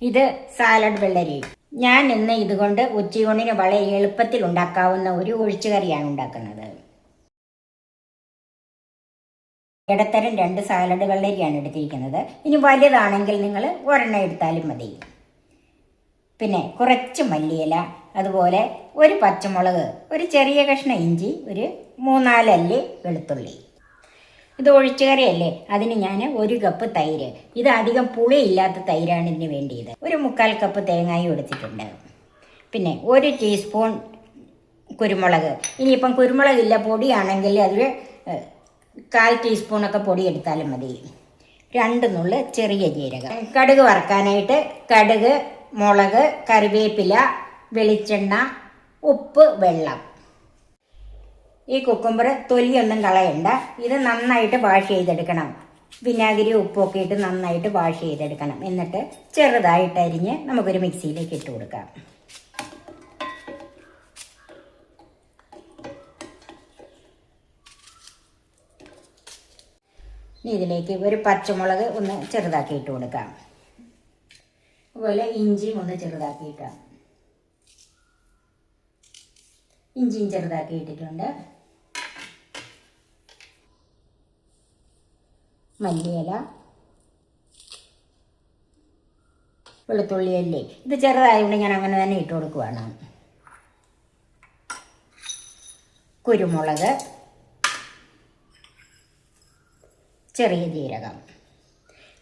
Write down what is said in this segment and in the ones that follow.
ഇത് സാലഡ് വെള്ളരി. ഞാൻ ഇന്ന് ഇതുകൊണ്ട് ഉച്ചയൂണിന് വളരെ എളുപ്പത്തിൽ ഉണ്ടാക്കാവുന്ന ഒരു ഒഴിച്ചുകറിയാണ് ഉണ്ടാക്കുന്നത്. ഇടത്തരം 2 സാലഡ് വെള്ളരിയാണ് എടുത്തിരിക്കുന്നത്. ഇനി വലുതാണെങ്കിൽ നിങ്ങൾ ഒരെണ്ണം എടുത്താലും മതി. പിന്നെ കുറച്ച് മല്ലിയില, അതുപോലെ ഒരു പച്ചമുളക്, ഒരു ചെറിയ കഷ്ണം ഇഞ്ചി, ഒരു 3-4 അല്ലി വെളുത്തുള്ളി. ഇത് ഒഴിച്ചുകറിയല്ലേ, അതിന് ഞാൻ 1 കപ്പ് തൈര്. ഇത് അധികം പുളിയില്ലാത്ത തൈരാണ് ഇതിന് വേണ്ടിയത്. ഒരു 3/4 കപ്പ് തേങ്ങായും എടുത്തിട്ടുണ്ട്. പിന്നെ 1 ടീസ്പൂൺ കുരുമുളക്. ഇനിയിപ്പം കുരുമുളകില്ല, പൊടിയാണെങ്കിൽ അതിൽ 1/4 ടീസ്പൂണൊക്കെ പൊടി എടുത്താലും മതി. 2 നുള്ള് ചെറിയ ജീരകം. കടുക് വറുക്കാനായിട്ട് കടുക്, മുളക്, കറിവേപ്പില, വെളിച്ചെണ്ണ, ഉപ്പ്, വെള്ളം. ഈ കുക്കുംബർ തൊലിയൊന്നും കളയണ്ട. ഇത് നന്നായിട്ട് വാഷ് ചെയ്തെടുക്കണം. വിനാഗിരി ഉപ്പൊക്കെ ഇട്ട് നന്നായിട്ട് വാഷ് ചെയ്തെടുക്കണം. എന്നിട്ട് ചെറുതായിട്ട് അരിഞ്ഞ് നമുക്കൊരു മിക്സിയിലേക്ക് ഇട്ട് കൊടുക്കാം. ഇതിലേക്ക് ഒരു പച്ചമുളക് ഒന്ന് ചെറുതാക്കി ഇട്ട് കൊടുക്കാം. അതുപോലെ ഇഞ്ചിയും ഒന്ന് ചെറുതാക്കി ഇട്ടാം. ഇഞ്ചിയും ചെറുതാക്കി ഇട്ടിട്ടുണ്ട്. മല്ലിയില, വെളുത്തുള്ളി അല്ലേ, ഇത് ചെറുതായതുകൊണ്ട് ഞാൻ അങ്ങനെ തന്നെ ഇട്ട് കൊടുക്കുവാണ്. കുരുമുളക്, ചെറിയ ജീരകം.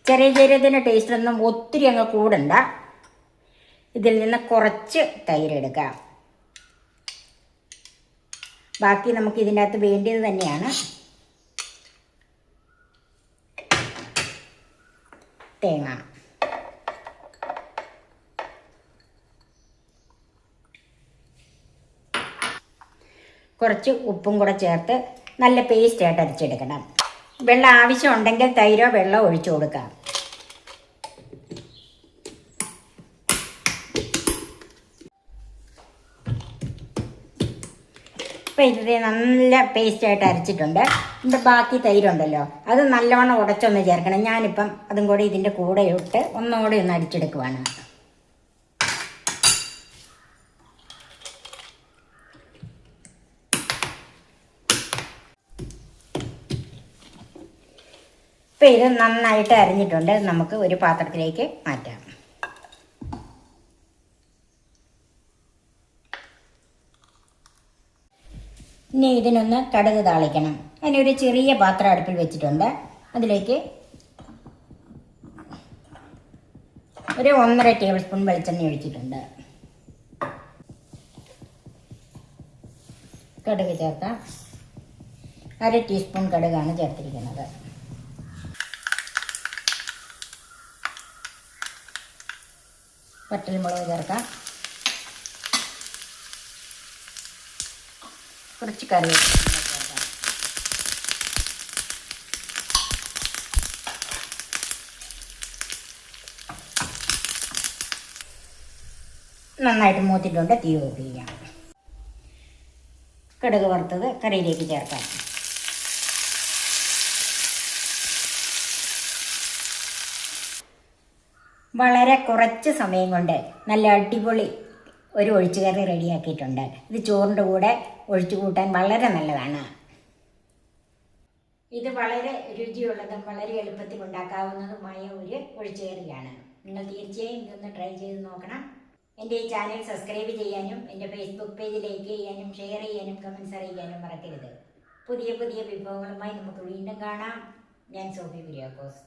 ചെറിയ ജീരകത്തിൻ്റെ ടേസ്റ്റൊന്നും ഒത്തിരി അങ്ങ് കൂടണ്ട. ഇതിൽ നിന്ന് കുറച്ച് തൈരെടുക്കാം. ബാക്കി നമുക്ക് ഇതിൻ്റെ അകത്ത് വേണ്ടിയത് തന്നെയാണ്. തേങ്ങ, കുറച്ച് ഉപ്പും കൂടെ ചേർത്ത് നല്ല പേസ്റ്റായിട്ട് അരച്ചെടുക്കണം. വെള്ളം ആവശ്യമുണ്ടെങ്കിൽ തൈരോ വെള്ളമോ ഒഴിച്ചു കൊടുക്കാം. ഇപ്പം ഇത് നല്ല പേസ്റ്റായിട്ട് അരച്ചിട്ടുണ്ട്. ഇതിൻ്റെ ബാക്കി തൈരുണ്ടല്ലോ, അത് നല്ലവണ്ണം ഉടച്ചൊന്ന് ചേർക്കണം. ഞാനിപ്പം അതും കൂടി ഇതിൻ്റെ കൂടെ ഇട്ട് ഒന്നുകൂടി ഒന്ന് അടിച്ചെടുക്കുവാണ്. ഇപ്പം ഇത് നന്നായിട്ട് അരിഞ്ഞിട്ടുണ്ട്. നമുക്ക് ഒരു പാത്രത്തിലേക്ക് മാറ്റാം. ഇനി ഇതിനൊന്ന് കടുക് താളിക്കണം. അതിനൊരു ചെറിയ പാത്രം അടുപ്പിൽ വെച്ചിട്ടുണ്ട്. അതിലേക്ക് ഒരു 1.5 ടേബിൾ സ്പൂൺ വെളിച്ചെണ്ണ ഒഴിച്ചിട്ടുണ്ട്. കടുക് ചേർക്കാം. 1/2 ടീസ്പൂൺ കടുകാണ് ചേർത്തിരിക്കുന്നത്. വറ്റൽമുളക് ചേർക്കാം. കുറച്ച് കറിവേപ്പില ചേർക്കാം. നന്നായിട്ട് മൂത്തിട്ടുണ്ട്. തീ ഓഫ് ചെയ്യാം. കടുക് വറുത്തത് കറിയിലേക്ക് ചേർക്കാം. വളരെ കുറച്ച് സമയം കൊണ്ട് നല്ല അടിപൊളി ഒരു ഒഴിച്ചുകറി റെഡിയാക്കിയിട്ടുണ്ട്. ഇത് ചോറിൻ്റെ കൂടെ ഒഴിച്ചു കൂട്ടാൻ വളരെ നല്ലതാണ്. ഇത് വളരെ രുചിയുള്ളതും വളരെ എളുപ്പത്തിൽ ഉണ്ടാക്കാവുന്നതുമായ ഒരു ഒഴിച്ചുകറിയാണ്. നിങ്ങൾ തീർച്ചയായും ഇതൊന്ന് ട്രൈ ചെയ്ത് നോക്കണം. എൻ്റെ ഈ ചാനൽ സബ്സ്ക്രൈബ് ചെയ്യാനും എൻ്റെ ഫേസ്ബുക്ക് പേജ് ലൈക്ക് ചെയ്യാനും ഷെയർ ചെയ്യാനും കമൻറ്റ്സ് അറിയിക്കാനും മറക്കരുത്. പുതിയ പുതിയ വിഭവങ്ങളുമായി നമുക്ക് വീണ്ടും കാണാം. ഞാൻ സോഫി കുര്യാക്കോസ്.